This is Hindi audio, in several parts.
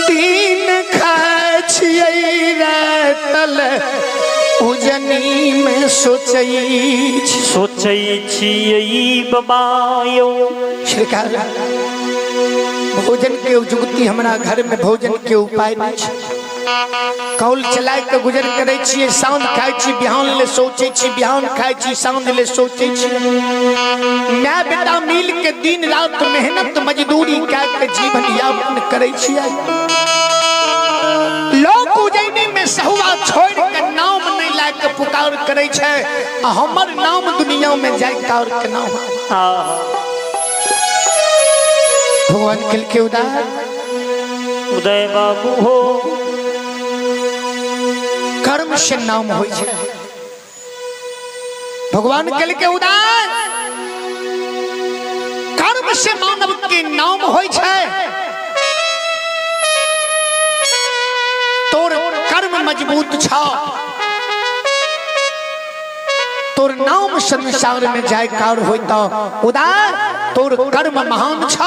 दिन खाय छियै रातल उजनी में सोचै छियै बाबा यौ। सरकार भोजन के जुगती हमरा घर में भोजन के उपाय नहीं छै। कौल चलाय के गुजर करे छियै, सांझ खाय छी बिहान ले सोचे छी, बिहान खाय छी सांझ ले सोचे छी। मैं बेटा मिल के दिन रात मेहनत मजदूरी के जीवन यापन करे छियै। लोग उजैनी में सहुआ छोड़ के नाम नहीं ला के पुकार करे छै, हमर नाम दुनिया में जाय कार के नाम। भगवान कल के उदय बाबू हो। कर्म से नाम हो छै। भगवान कल के उदार कर्म से मानव के नाम हो छै। तोर कर्म मजबूत छ, तोर नाम संसार में जाय कार होता। उदार तोर कर्म महान छ,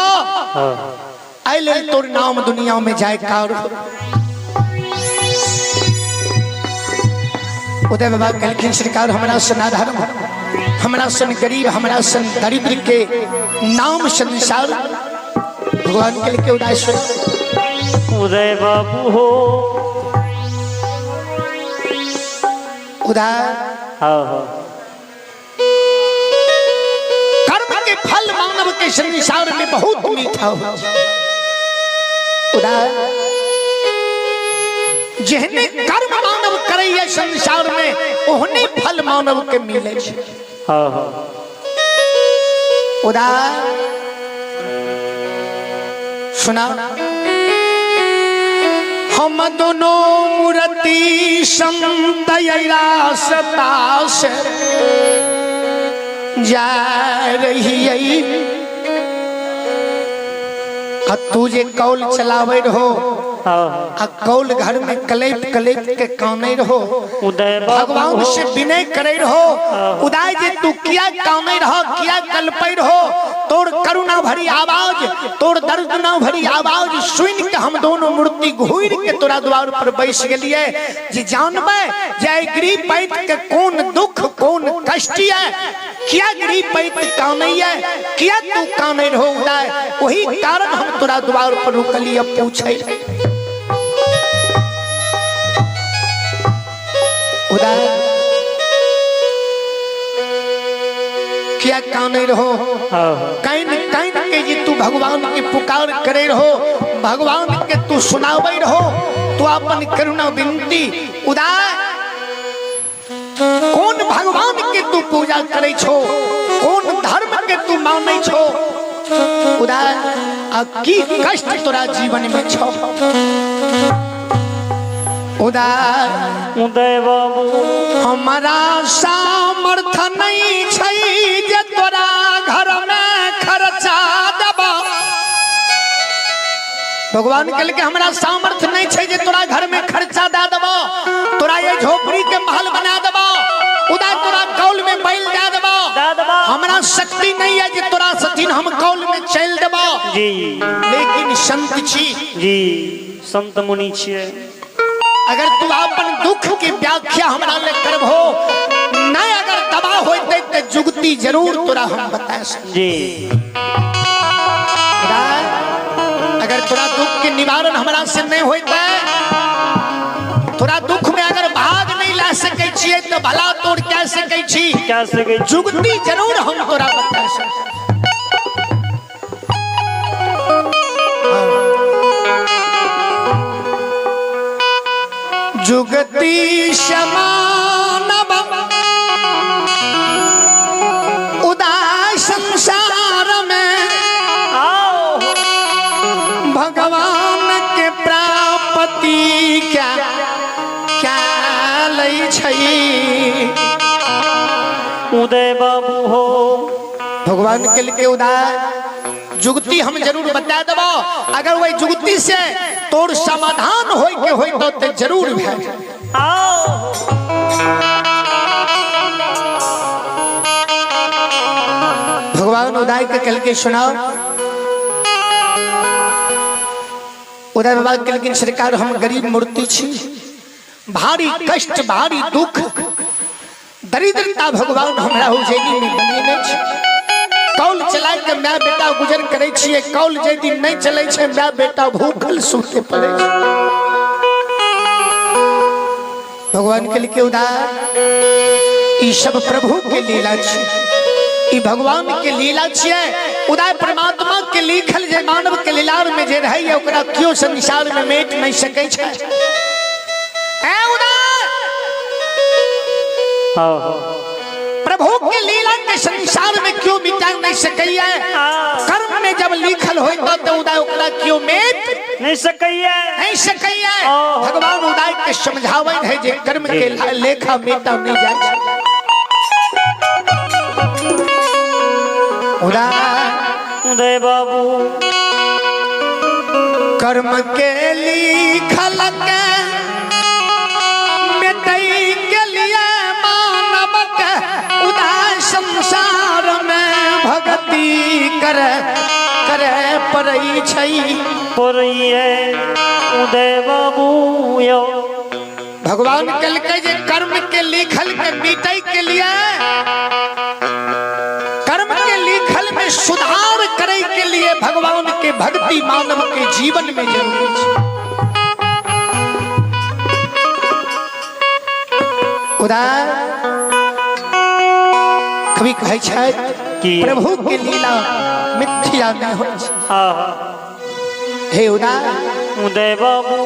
आइले तोर नाम दुनिया में जाय कार। उदय बाबा कहलखिन सरकार हमरा सन आधार, हमरा सन गरीब, हमरा सन दरिद्र के नाम संसार। भगवान के लिए उदय सुन उदय बाबू हो। उदय कर्म के फल मानव के संसार में बहुत मीठा हो। उदय जेहने कर्म मानव करे संसार में ओहने फल मानव के मिले छै। उदार सुना हम दोनों मूर्ति संतरास तास जा रही। तू जे कौल चलावे रहो, कौल घर में कलेप कलेप के काने रहो, भगवान से विनय करे रहो। उदय जे तू किया काने रहो, किया कल्पे रहो, तोर करुणा भरी आवाज, तोर दर्दना भरी आवाज सुन के हम दोनों मूर्ति घूर के तोरा द्वार पर बैस गेलिए। जे जानबे जे गरीब पैत के कौन दुख कौन कष्ट है, किया गरीब पैत काने है, किया तू काने रहो। उदय वही कारण हम तोरा द्वार पर रुकलिए पूछे। उदय क्या काने रहो, कैन कैन के जी तू भगवान की पुकार करे रहो, भगवान के तू सुनावे रहो, तू अपन करुणा विनती। उदय कौन भगवान के तू पूजा करे छो, कौन धर्म के तू माने छो। उदय की कष्ट तोरा जीवन में छो। उदय उदय बाबू हमारा सामर्थ नहीं छै जे तोरा घर में खर्चा देबा। भगवान कहल के हमरा सामर्थ नहीं छै जे तोरा घर में खर्चा दे देबा, तोरा ये झोपड़ी के महल बना देबा। उदय तोरा कौल में बैल दे देबा। हमरा शक्ति नहीं है जे तोरा सतीन हम कौल में चल देबा। जी लेकिन संत छी जी, संत मुनि छियै। अगर तू अपन दुख की व्याख्या हमरा ले करबो, नहीं अगर दबा होते तो जुगती जरूर तोरा हम बता सक जी। अगर तोरा दुख के निवारण हमरा से नहीं होता, तोरा दुख में अगर भाग नहीं ला सके छिए तो भला तोड़ कह सके छी, जुगती जरूर हम तोरा बता सक। जुगती समान उदास संसार में भगवान के प्राप्ति क्या क्या लई छई। उदय बाबू हो। भगवान के लिए उदय जुगती हम जरूर बता देबो। अगर वही जुगती से तोर समाधान होय तो जरूर भे। भगवान उदय के कल के सुनाओ। उदय बाबा के लेकिन सरकार हम गरीब मूर्ति छी, भारी कष्ट भारी दुख दरिद्रता भगवान हमरा उजैनी में बनेने छै। कौल चला के माय बेटा गुजर करे छिए, कौल जे दिन नहीं चले छै माय बेटा भूखल सूते पड़े छै। भगवान के लिए उदार ई सब प्रभु के लीला छै, ई भगवान के लीला छिए। उदय परमात्मा के लिखल जे मानव के लीलार में जे रहै ओकरा क्यों संसार में मेट नहीं सकै छै। ए उदय प्रभु के लीला के संसार में क्यों मिटा नहीं सकैया। कर्म में जब लिखल होता तो उदय ओकरा क्यों मेट नहीं सकैया, नहीं सकैया। भगवान उदय के समझावे है जे कर्म के लेखा मेटा नहीं जाए। उदय बाबू कर्म के लिखल के मिटई के लिए मानव के उदय संसार में भक्ति करे पड़ै छै। उदय बाबू यो भगवान कहलकै जे कर्म के लिखल के मिटै के लिए, कर्म के लिखल में सुधार करे के लिए भगवान के भक्ति मानव के जीवन में जरूरी है। उदय कवि कहै छै प्रभु के लीला मिथ्या नहीं होइ छै। हे उदय बाबू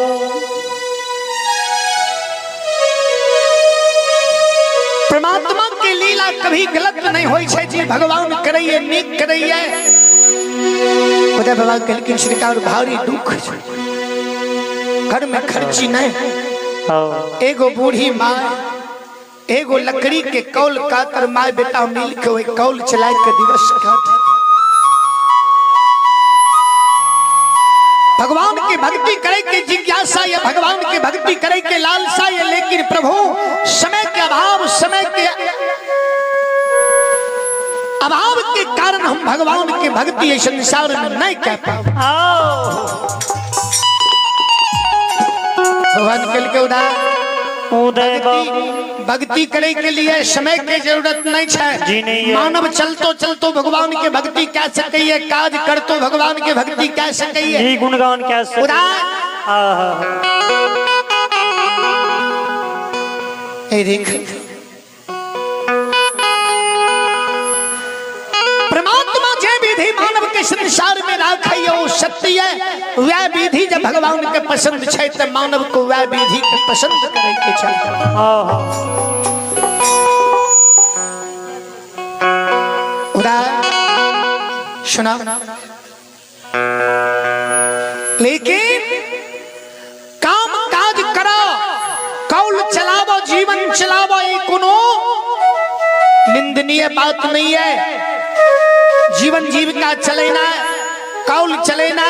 परमात्मा के लीला कभी गलत नहीं होइ छै जी। भगवान करैये नीक करैये। उदय बाबा के लेकिन सरकार भारी दुख छै, घर में खर्ची नहीं। एगो बूढ़ी माँ एगो लकड़ी के कौल कातर माय बेटा मिल के वही कौल चलाए के दिवस काट। भगवान की भक्ति करे के जिज्ञासा या भगवान की भक्ति करे के लालसा है, लेकिन प्रभु समय के अभाव, समय के अभाव के कारण हम भगवान की भक्ति इस संसार में नहीं कर पाए। भगवान के लिए उदय भक्ति करे के लिए समय के जरूरत नहीं है। मानव चलतो चलतो भगवान के भक्ति क्या सके, काज करतो भगवान के भक्ति क्या सके, गुणगान क्या सके। परमात्मा जे विधि मानव के संसार में राखै ओ सत्य है। वह विधि जब भगवान के पसंद छै त मानव को वह विधि के पसंद करे के छै। सुना लेकिन काम काज करो, कौल चलावो, जीवन चलावो, ये कोनो निंदनीय बात नहीं है। जीवन जीविका चलेना, कौल चलेना,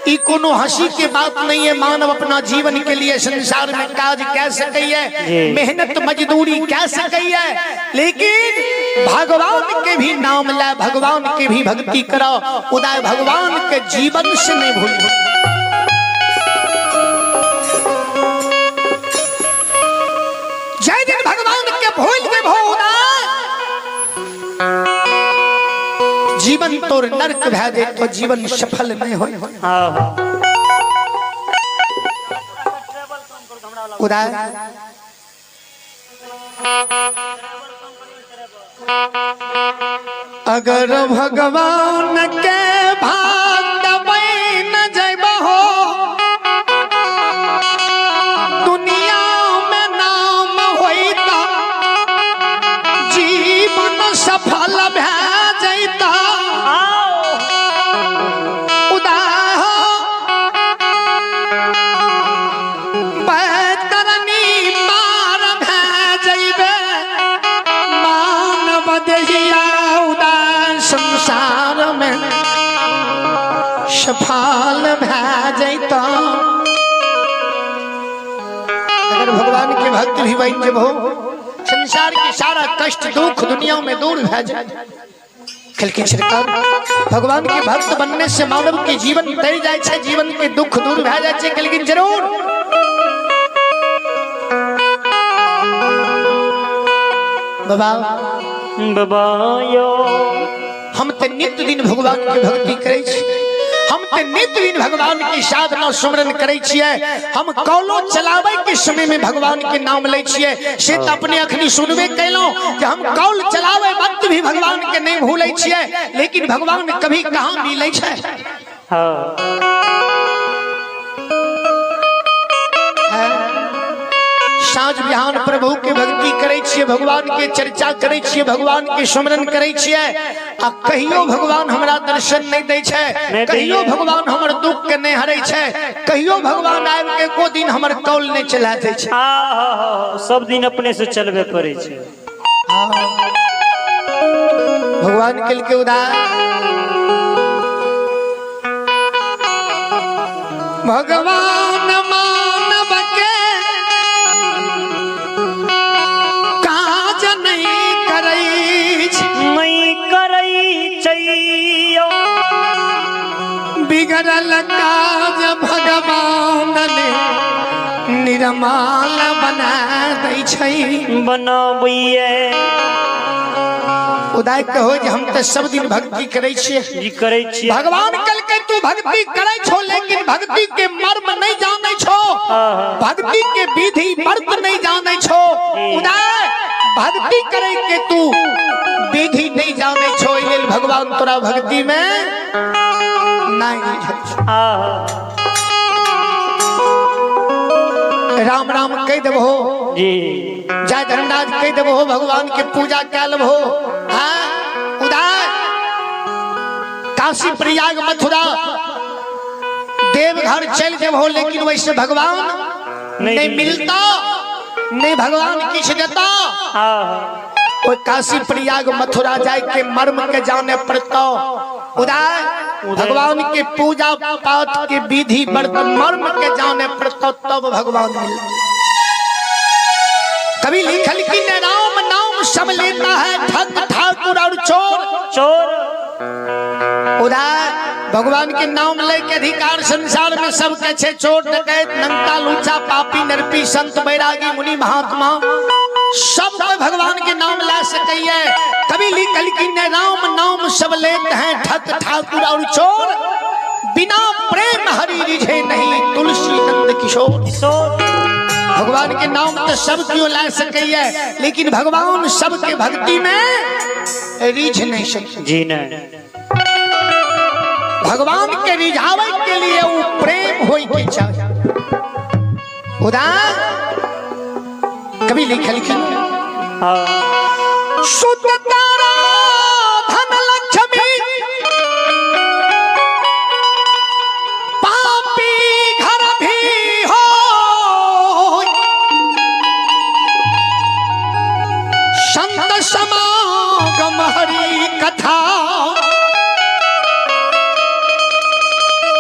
ये कोनो हंसी की बात नहीं है। मानव अपना जीवन के लिए संसार में काज कह सके, मेहनत मजदूरी कह सके, लेकिन भगवान के भी नाम ला, भगवान के भी भक्ति करो। उदय भगवान के जीवन से नहीं भूल। जय दिन भगवान के भूल के भो जीवन तोर नरक भै दे तो जीवन सफल नहीं हो। उदय अगर भगवान के भाग न जइबहो, दुनिया में नाम होइता, जीवन सफल भै जइता। सफल भै जैता। अगर भगवान के भक्त भी बन जब हो, संसार के सारा कष्ट दुख दुनिया में दूर भै जाए। लेकिन सरकार भगवान के भक्त बनने से मानव के जीवन तय जाए छे, जीवन के दुख दूर भए जाए छे, लेकिन जरूर बाबा बाबा हम तो नित्य दिन भगवान की भक्ति करे छी, हम तो नित्य दिन भगवान की साधना सुमरन करे छिए, हम कौलो चलावे के समय में भगवान के नाम ले छिए। से तो अपने अखनी सुनबे कैलो कि हम कौल चलावे वक्त भी भगवान के नहीं भूले छिए, लेकिन भगवान कभी कहाँ मिले छे। साँझ बिहान प्रभु के भक्ति करे छिए, भगवान के चर्चा करे छिए, भगवान के सुमरन करे छिए, आ कहियो भगवान हमरा दर्शन नहीं दे छे, कहियो भगवान हमर दुख के नहीं हरे छे, कहियो भगवान आब के को दिन हमर कौल नहीं चला दे छे। सब दिन अपने से चलबे पड़े छे। भगवान कल के उदार भगवान मानव के काज नहीं करई चाहिए, बिगड़ल काज भगवान ने निर्मल बना दै छै। बनाबैये उदाय कहो जे हम तो सब दिन भक्ति करे छिए, जी करे छिए। भगवान कल के तू भक्ति करे छो, लेकिन भक्ति के मर्म नहीं जाने छो, भक्ति के विधि व्रत नहीं जाने छो। उदाय भक्ति करे के तू विधि नहीं जाने छो, इसलिए भगवान तोरा भक्ति में नहीं छो। राम राम कह देबो जी, जय धनराज कह देबो, भगवान के पूजा कह लेबो। उदार काशी प्रयाग मथुरा देवघर चल देबो, लेकिन वैसे भगवान नहीं मिलता, नहीं भगवान किछ देता। कोई काशी प्रयाग मथुरा जाए के मर्म के जाने पड़ता। उदार भगवान के पूजा पाठ के विधि व्रत मर्म के जाने पड़ता, तब भगवान मिलता। कभी लिखल कि राम नाम सब लेता है ठग ठाकुर और चोर चोर। उदार भगवान के नाम ले के अधिकार संसार में सब के छे, चोर डकैत नंगा लूचा पापी नरपी संत बैरागी मुनि महात्मा सब भगवान के नाम ला सके। कभी लिखल कि राम नाम सब लेते हैं ठग ठाकुर और चोर, बिना प्रेम हरि रिझे नहीं तुलसी नंद किशोर। भगवान के नाम तो सब क्यों ला सके, लेकिन भगवान सबके भक्ति में रिझ नहीं सके। जी नहीं, भगवान के रिझावे के लिए वो प्रेम होई के चाहिए। उदार कभी लिखल कि शुद्ध तारा धन लक्ष्मी पापी घर भी हो, संत समागम हरि कथा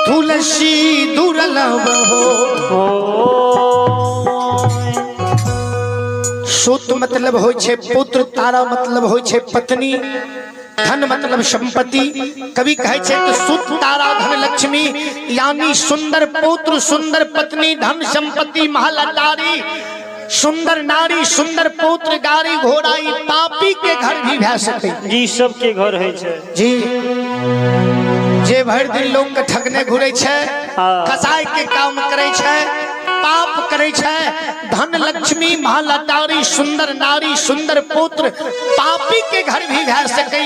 तुलसी दुर्लभ हो। सुत मतलब होय छे पुत्र, तारा मतलब होय छे पत्नी, धन मतलब संपत्ति। कभी कहे छे तो सुत तारा धन लक्ष्मी, यानी सुंदर पुत्र सुंदर पत्नी धन संपत्ति महल अटारी, सुंदर नारी सुंदर पुत्र गाड़ी घोड़ा, पापी के घर भी भे सके। जी सबके घर है छे। जी जे भर दिन लोग के ठगने घुरे छे, कसाई के काम करे छे, पाप करे छे, धन लक्ष्मी महल अटारी सुंदर नारी सुंदर पुत्र, पापी के घर भी भे सके।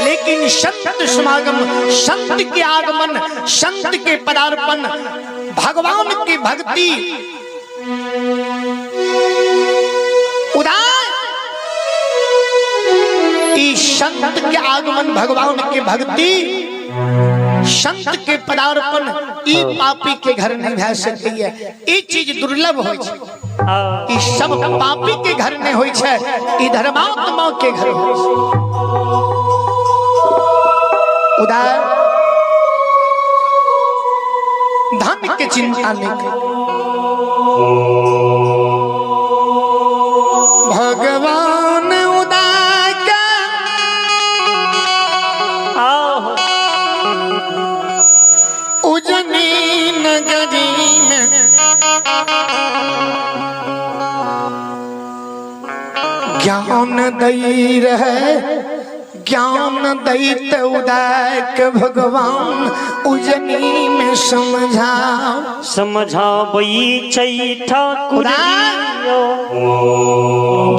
लेकिन संत समागम, संत के आगमन, संत के पदार्पण, भगवान की भक्ति उदार संत के आगमन, भगवान के भक्ति, संत के पदार्पण, ई पापी के घर नहीं भे सकती है। ई चीज दुर्लभ होय छे, ई सब पापी के घर में होय छे, ई धर्मात्मा के घर होय छे। उदार धन के चिंता नहीं कर, भगवान उदार का उजनी नगरी में ज्ञान दई रहे, ज्ञान दैत उदय के भगवान उजनी में समझाओ। समझावई ठाकुर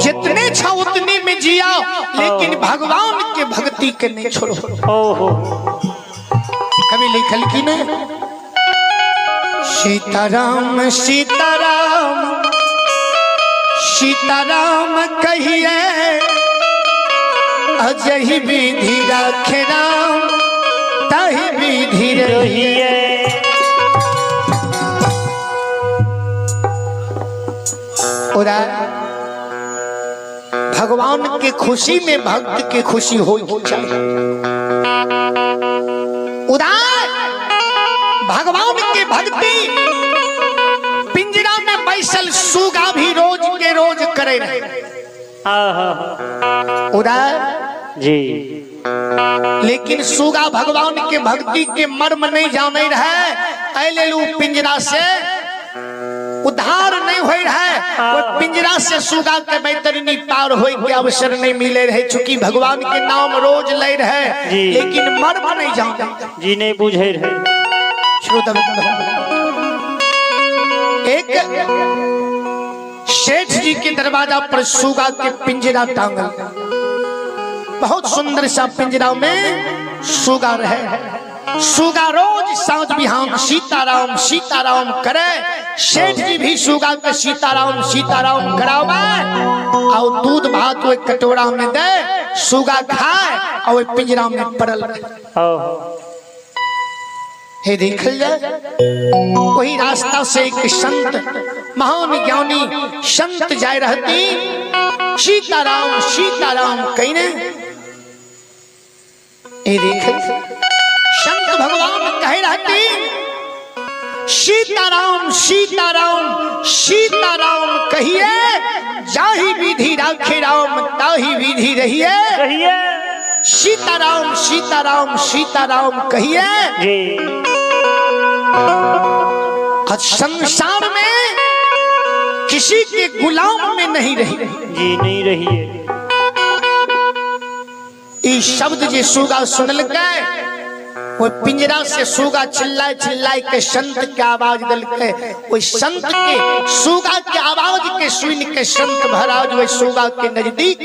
जितने छा उतने में जिया, लेकिन भगवान के भक्ति के नहीं छोड़ो। ओहो कभी लिखल की ने सीताराम सीताराम सीताराम कहिए, अजहि विधि राखे राम ताहि विधि रहिए। भगवान के खुशी में भक्त के खुशी हो चाहिए। उदार भगवान के भक्ति पिंजरा में बैसल सुगा भी रोज के रोज करे रहे। उदार जी, लेकिन सुगा भगवान के भक्ति के मर्म नहीं जाने रहे, ऐले लू पिंजरा से उद्धार नहीं हो रहा। वो पिंजरा से सुगा के बैतरनी पार हो के अवसर नहीं मिले रहे, चूंकि भगवान के नाम रोज ले रहे, लेकिन मर्म नहीं जाने जी, नहीं बुझे रहे। एक सेठ जी के दरवाजा पर सुगा के पिंजरा टांगा, बहुत सुंदर सा पिंजरा में सुगा रहे। सुगा रोज सांझ बिहान सीताराम सीताराम करे। सेठ जी भी सुगा के सीताराम सीताराम करावे और दूध भात वो कटोरा में दे, सुगा खाए और वो पिंजरा में पड़ल। हे देखल जाए, वही रास्ता से एक संत महान ज्ञानी संत जाए रहती, सीताराम सीताराम कहने। ये देखल संत भगवान कहे रहती, सीताराम सीताराम सीताराम कहिए, जाहि विधि राखे राम ताहि विधि रहिए। सीताराम सीताराम सीताराम कहिए। आज संसार में किसी के गुलाम में नहीं रही जी, नहीं रही है। इस शब्द जे सुगा सुनल गए, वो पिंजरा से सुगा चिल्लाए चिल्लाए के संत के आवाज दल के, वो संत के सुगा के आवाज के सुन के संत महाराज वो सुगा के नजदीक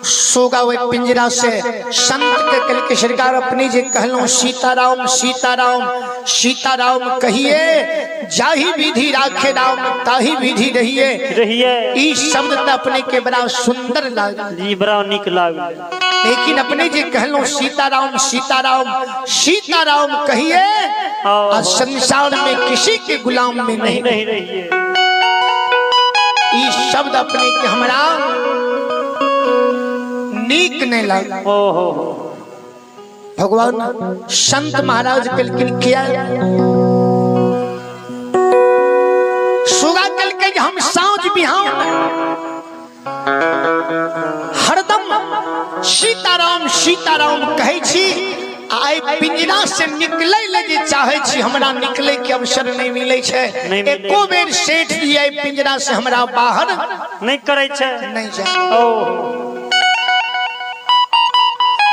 सुगा वो पिंजरा से संत के कल के सरकार अपनी जे कहलो सीताराम सीताराम सीताराम कहिए, जाहि विधि राखे राम ताहि विधि रहिए। इस शब्द तो अपने के बड़ा सुंदर लाग जी, बड़ा निक लाग, लेकिन अपने जे कहलो सीताराम सीताराम सीताराम कहिए, आज संसार में किसी के गुलाम में नहीं रहिए। इस शब्द अपने के हमरा नीक नहीं लगा। भगवान संत महाराज कल किया सुगा कल के हम सांझ बिहान हरदम सीताराम सीताराम कहे छी, आई पिंजरा से निकले लगे चाहे छी, हमरा निकले के अवसर नहीं मिले छे। एको बेर सेठ जी आई पिंजरा से हमरा बाहर नहीं करे छे, नहीं जाए।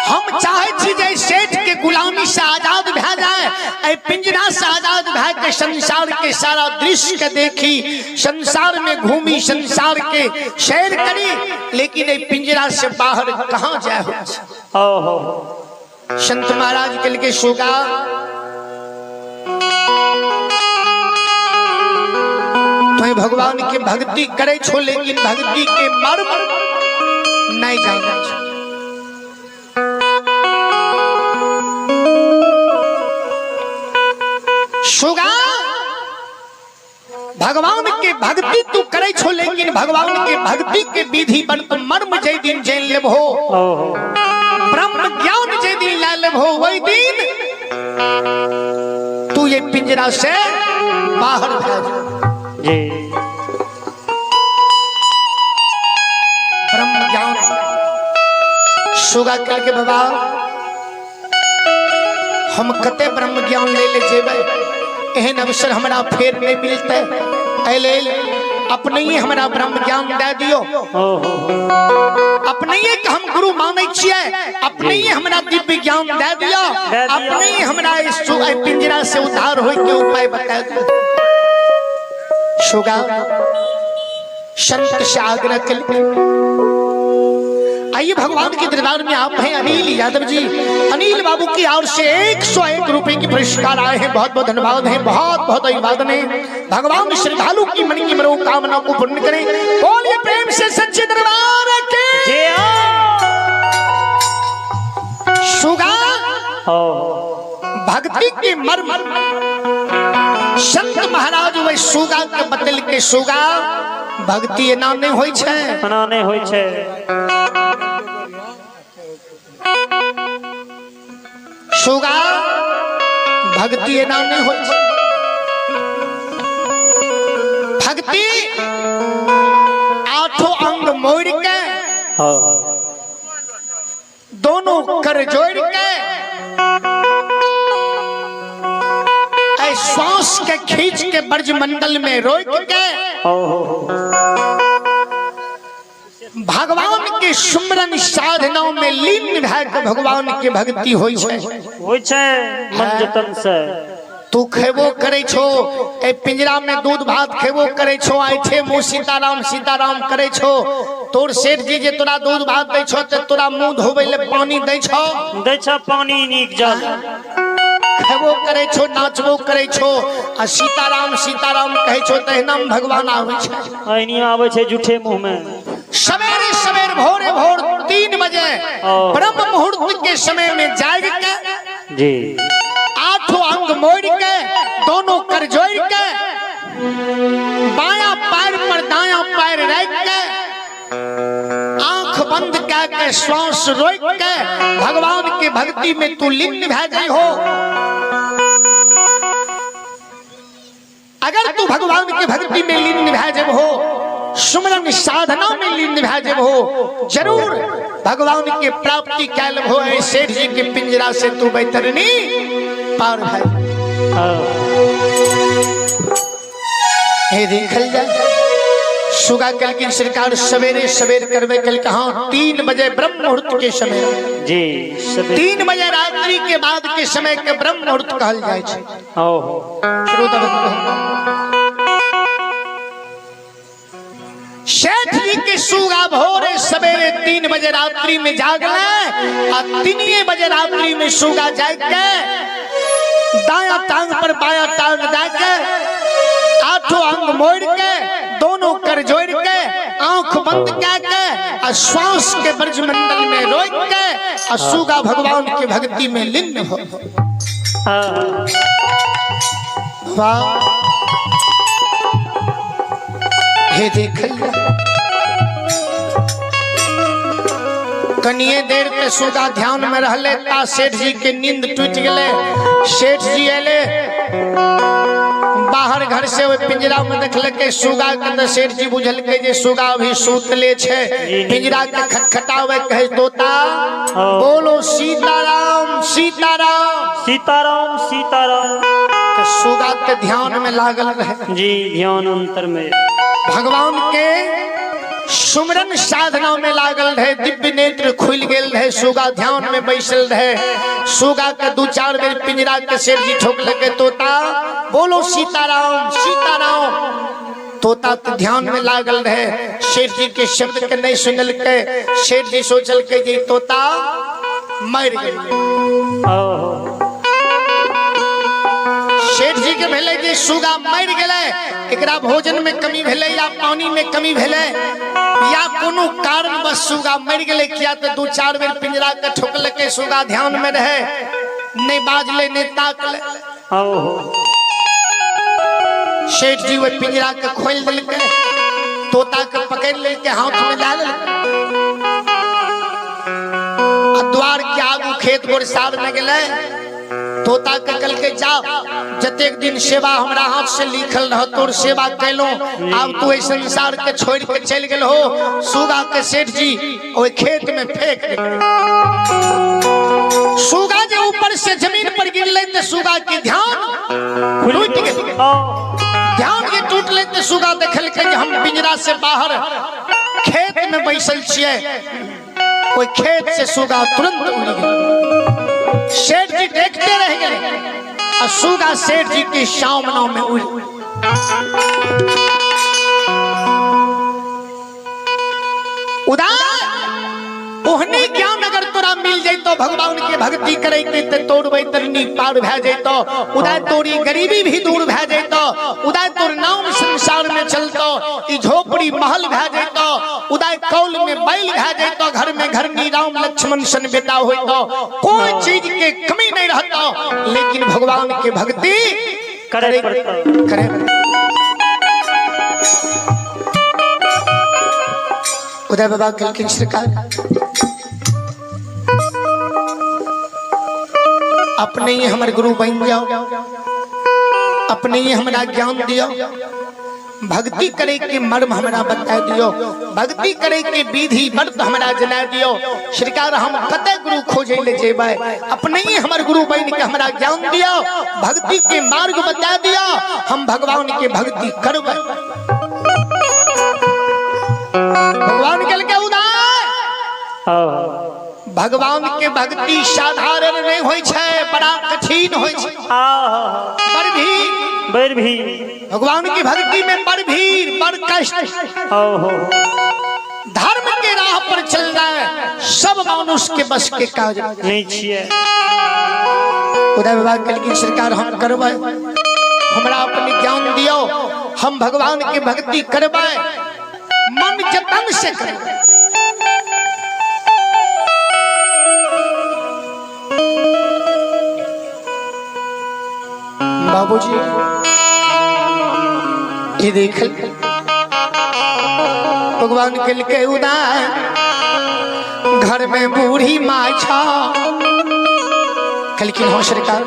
हम चाहे छी जे सेठ के गुलामी से आजाद भे जाए, ए पिंजरा से आजाद भे के संसार के सारा दृश्य के देखी, संसार में घूमी, संसार के सैर करी, लेकिन ए पिंजरा से बाहर कहाँ जाए हो। संत महाराज के लिए सुगा तो भगवान के भक्ति करे छो, लेकिन भक्ति के मर्म नहीं जाना। सुगा भगवान के भक्ति तू करे छो, लेकिन भगवान के भक्ति के विधि पर तू मर्म जे दिन जान लेबो, ब्रह्म ज्ञान जे दिन ला लेबो, वही दिन तू ये पिंजरा से बाहर भेज जी। ब्रह्म ज्ञान सुगा कल के बाबा हम कते ब्रह्म ज्ञान ले ले जेबे एहन अवसर हमरा फेर नहीं मिलते अले अपने ही हमरा ब्रह्म ज्ञान दे दियो अपने ही हम गुरु माने छिए अपने ही हमरा दिव्य ज्ञान दे दियो अपने ही हमरा इस पिंजरा से उद्धार होय के उपाय बता दियो। सुगा संत से आग्रह कर आइए भगवान के दरबार में आप हैं अनिल यादव जी। अनिल बाबू की ओर से 101 रुपए की पुरस्कार आए हैं। बहुत बहुत धन्यवाद है, बहुत बहुत अभिवादन है। भगवान श्रद्धालु की मन की मनोकामना को पूर्ण करें। बोलिए प्रेम से सच्चे दरबार के सुगा भक्ति के मर्म संत महाराज वही सुगा के बदल के सुगा भक्ति एना नहीं होय छै, एना नहीं होय छै। सुगा भक्ति एना नहीं होय छै। भक्ति आठों अंग मोड़ के दोनों कर जोड़ के श्वास के खींच के ब्रज मंडल में रोक के भगवान के सुमरन साधनाओं में लीन भय के भगवान के भक्ति होय छै मन जतन से। तू खेबो करे छो ए पिंजरा में दूध भात खेबो करे छो आइठे मुंह सीताराम करे छो। तोर सेठ जी जे तोरा दूध भात दै छो ते तोरा मुंह धोबे ले पानी दै छो पानी नीक जल खेबो करे छो नाचबो करे छो आ सीताराम कहे छो तहना भगवान आवे छै। आइनी आवे छै झूठे मुंह में। सवेरे सवेर भोरे भोर 3 बजे ब्रह्म मुहूर्त के समय में जाग के जी आठों अंग मोड़ के दोनों कर जोड़ के बायां पैर पर दायां पैर रख के आंख बंद करके श्वास रोक के भगवान की भक्ति में तू लीन भय गई हो। अगर तू भगवान की भक्ति में लीन भय जब हो, सुमरन साधना में लीन भय जब हो, जरूर भगवान की प्राप्ति कैल हो। सेठ जी के पिंजरा से तू बैतरनी पार भाई देखल जाए। सुगा कल की सरकार सवेरे सवेर करवे कल कहा 3 बजे ब्रह्म मुहूर्त के समय जी 3 बजे रात्रि के बाद के समय के ब्रह्म मुहूर्त कहल जाए छै। सेठ जी के सुगा भोरे सवेरे 3 बजे रात्रि में जागले और 3 बजे रात्रि में सुगा जाग के दाया टांग पर बाया टांग दे के आठों अंग मोड़ के दोनों कर जोड़ के आंख बंद करके और श्वास के ब्रज मंडल में रोक के और सुगा भगवान की भक्ति में लीन हो। वाह हे देखल कनिए देर के सुगा ध्यान में रहले ता सेठ जी के नींद टूट गए। सेठ जी अले बाहर घर से वो पिंजरा में देखल के सुगा के सेठ जी बुझल के जे सुगा अभी सूतले छे। पिंजरा के खटखटावे कहे तोता बोलो सीताराम सीताराम सीताराम सीताराम। तो सुगा के ध्यान में लागल रहे जी ध्यान अंतर में भगवान के सुमरन साधना में लागल रहे। दिव्य नेत्र खुल गेल रहे। सुगा ध्यान में बैसल रहे। सुगा के 2-4 बेर पिंजरा के सेठ जी ठोक लगे तोता बोलो सीताराम सीताराम। तोता तो ध्यान में लागल रहे। सेठ जी के शब्द के नहीं सुनल के सेठ जी सोचल के जी तोता मर गए। सेठ जी के भेले जे सुगा मर गेले एकरा भोजन में कमी भेले या पानी में कमी भेले या कोनो कारण बस सुगा मर गेले। किया तो 2-4 बेर पिंजरा के ठोकल के सुगा ध्यान में रहे नहीं बाजले नहीं ताकले। सेठ जी वो पिंजरा के खोल दिल के तोता के पकड़ ले के हाथ में डाल द्वार के आगू खेत गोरसार में गेले तोता के कल के जा जतेक दिन सेवा हमरा हाथ से लिखल रह तोर सेवा कैलो अब तू इस संसार के छोड़ के चल गेल हो। सुगा के सेठ जी ओए खेत में फेंक दे। सुगा जे ऊपर से जमीन पर गिरले ते सुगा के ध्यान टूट गेल। ध्यान के टूटले ते सुगा देखल के हम पिंजरा से बाहर खेत में बैसल छिए। कोई खेत से सुगा तुरंत उड़ गया। सेठ जी देखते रह गए और सुगा सेठ जी के सामने में उड़ उदार ओहने ज्ञान अगर तोरा मिल जाइतो भगवान के भक्ति करे के ते तोर बैतरनी पार भै जाइतो। उदाय तोरी गरीबी भी दूर भै जाइतो। उदाय तोर नाम संसार में चलतो। ई झोपड़ी महल भै जाइतो। उदाय कौल में बैल भै जाइतो। घर में घरनी राम लक्ष्मण सन बेटा होइतो। कोई चीज के कमी नहीं रहतो। लेकिन भगवान के भक्ति करे करे उदय बाबा कल सरकार अपने ही हमारे गुरु बन जाओ। अपने ही हमारा ज्ञान दियो। भक्ति करे के मर्म हमारा बता दियो। भक्ति करे के विधि व्रत हमारा जना दियो। सरकार हम कते गुरु खोजे ले जेबे। अपने ही हमारे गुरु बन के हमारा ज्ञान दियो। भक्ति के मार्ग बता दियो। हम भगवान के भक्ति करबे। भगवान के लिए उदार भगवान के भक्ति साधारण नहीं होय छे। बड़ा कठिन होय छे। बड़ भीड़ भगवान की भक्ति में बड़ भीड़ बड़ कष्ट। धर्म के राह पर चलना है सब मनुष्य के बस के काज नहीं छिए। उदय बाबा कल की सरकार हम करबे। हमरा अपने ज्ञान दियो। हम भगवान के भक्ति करबे। मन जतन से करबे। बाबूजी ये देख भगवान के लिए उदाय घर में बूढ़ी माँ छा कल की सरकार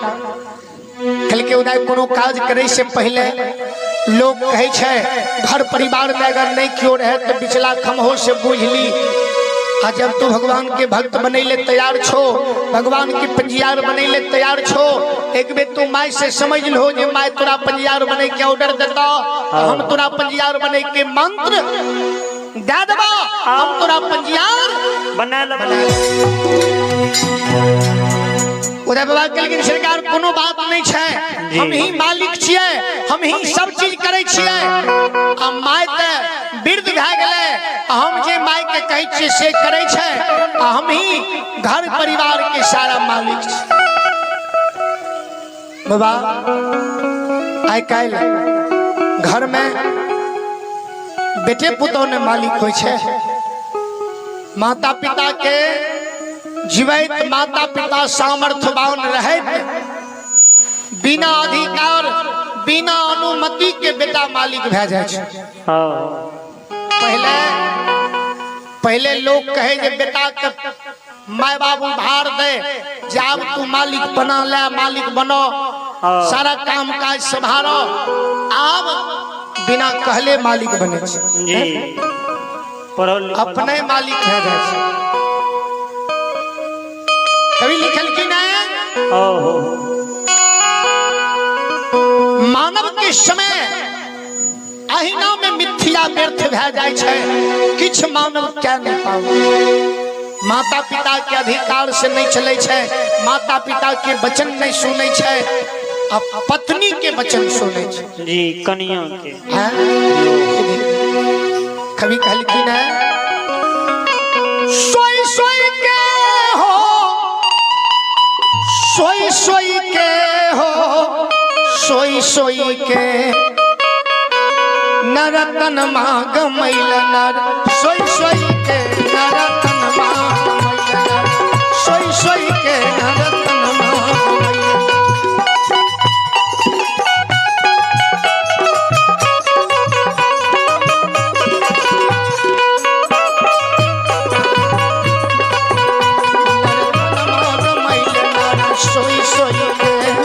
कल के उदाय कोनो काज करे से पहले लोग कहे छे घर परिवार में अगर नहीं क्यों रहे तो बिचला खमहो से बुझ ली। आ जब तू भगवान के भक्त बनेले तैयार छो भगवान के पंजियार बनेले तैयार छो एक बेर तू माई से समझ लो जे माई तोरा पंजियार बने के ऑर्डर देता हम तोरा पंजियार बने के मंत्र दे देबा। हम तोरा पंजियार बना ले। उदय बाबा के लेकिन सरकार कोनो बात नहीं छे। हम ही मालिक छिए। हम ही सब चीज करे छिए। आ माय ते वृद्ध भै गेले। हम जे माय के कहै छिए से करे छे। आ हम ही घर परिवार के सारा मालिक छी। बाबा आइ काल घर में बेटे पुतौ ने मालिक होय छे। माता पिता के जीवित माता पिता सामर्थ्यवान रहे बिना अधिकार बिना अनुमति के बेटा मालिक भै जाय छे। पहले लोग कहे जे बेटा के माय बाप उधार दे जब तू मालिक बना ले मालिक बनो सारा काम काज संभालो। अब बिना कहले मालिक बने छे। अपने मालिक भै जाय छे। कभी लिखल की ना मानव के समय अहिना में मिथ्या व्यर्थ भै जाय छे। किछ मानव क्या नहीं पाओ। माता पिता के अधिकार से नहीं चले छे। माता पिता के वचन नहीं सुने छे। अब पत्नी के वचन सुने छे। जी कन्या के कभी कहल की ना सोई सोई के हो सोई सोई के हो सोई सोई के नरतन माग मैल नर सोई सोई के नरतन माग मैल नर सोई सोई के नरतन माग मैल सोई सोई के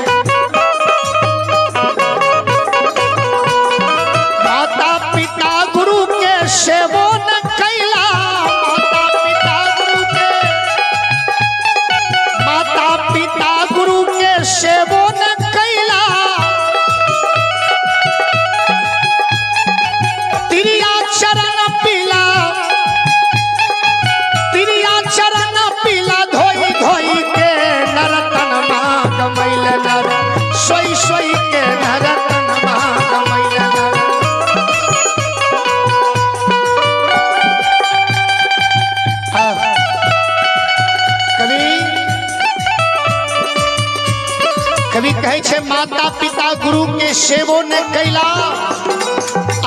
कभी कहे छे माता पिता गुरु के सेवो न कैला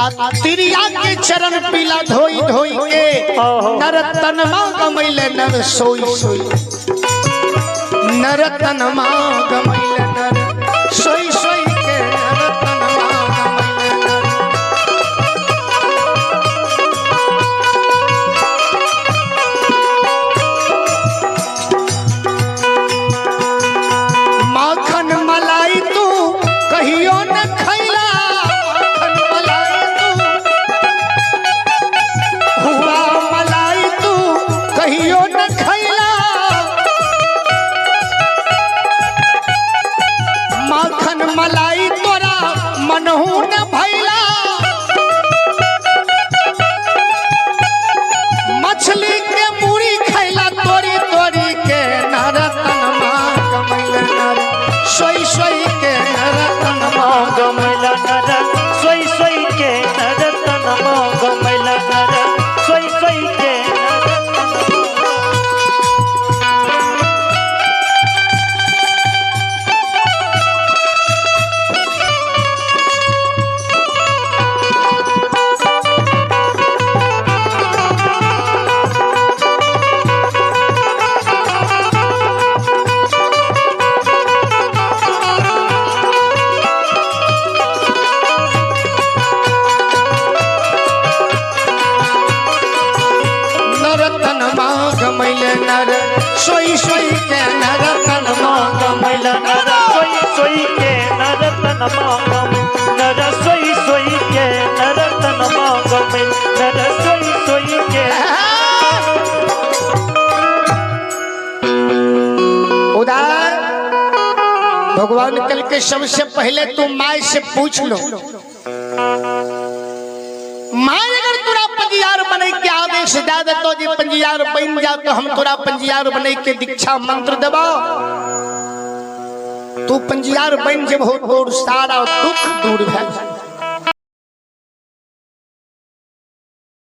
आ तिरिया के चरण पीला धोई धोई के नर तनमा गमैले नर सोई सोई नर तनमा गमैले नर सोई सोई के नर तनमा गमैले नर। माखन मलाई तू कहियो न खैला माखन मलाई तू हुआ मलाई तू कहियो न खैला माखन मलाई तोरा मनहू न भैला मछली के मूड़ी खैला तोरी तोरी के नर तनमा गमैले नर सोई सोई के नर तनमा गमैला नर सोई सोई के नर तनमा गमैला नर सोई सोई के गमैले नर सोई सोई के नर तनमा गमैले नर सोई सोई के नर तनमा नर सोई सोई के नर तनमा गमैल नर सोई सोई के। उदार भगवान कल के सबसे पहले तू माय से पूछ लो माय अगर तोरा पंजियार बने के आदेश दे दे तो जी पंजियार बन जा तो हम तोरा पंजियार बने के दीक्षा मंत्र देबा तू पंजियार बन जब हो तोर सारा दुख दूर भे